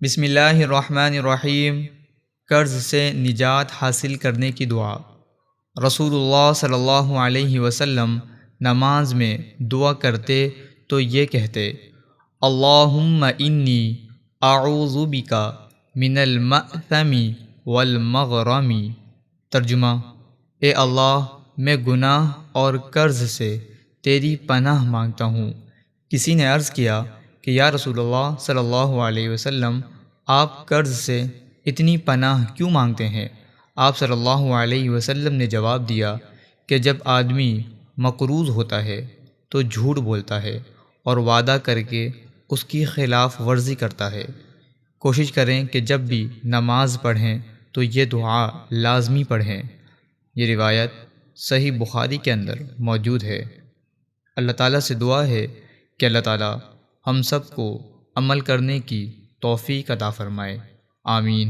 بسم اللہ الرحمن الرحیم۔ قرض سے نجات حاصل کرنے کی دعا۔ رسول اللہ صلی اللہ علیہ وسلم نماز میں دعا کرتے تو یہ کہتے: اللہم انی اعوذ بک من المأثم والمغرم۔ ترجمہ: اے اللہ، میں گناہ اور قرض سے تیری پناہ مانگتا ہوں۔ کسی نے عرض کیا کہ یا رسول اللہ صلی اللہ علیہ وسلم، آپ قرض سے اتنی پناہ کیوں مانگتے ہیں؟ آپ صلی اللہ علیہ وسلم نے جواب دیا کہ جب آدمی مقروض ہوتا ہے تو جھوٹ بولتا ہے اور وعدہ کر کے اس کی خلاف ورزی کرتا ہے۔ کوشش کریں کہ جب بھی نماز پڑھیں تو یہ دعا لازمی پڑھیں۔ یہ روایت صحیح بخاری کے اندر موجود ہے۔ اللہ تعالیٰ سے دعا ہے کہ اللہ تعالیٰ ہم سب کو عمل کرنے کی توفیق عطا فرمائے۔ آمین۔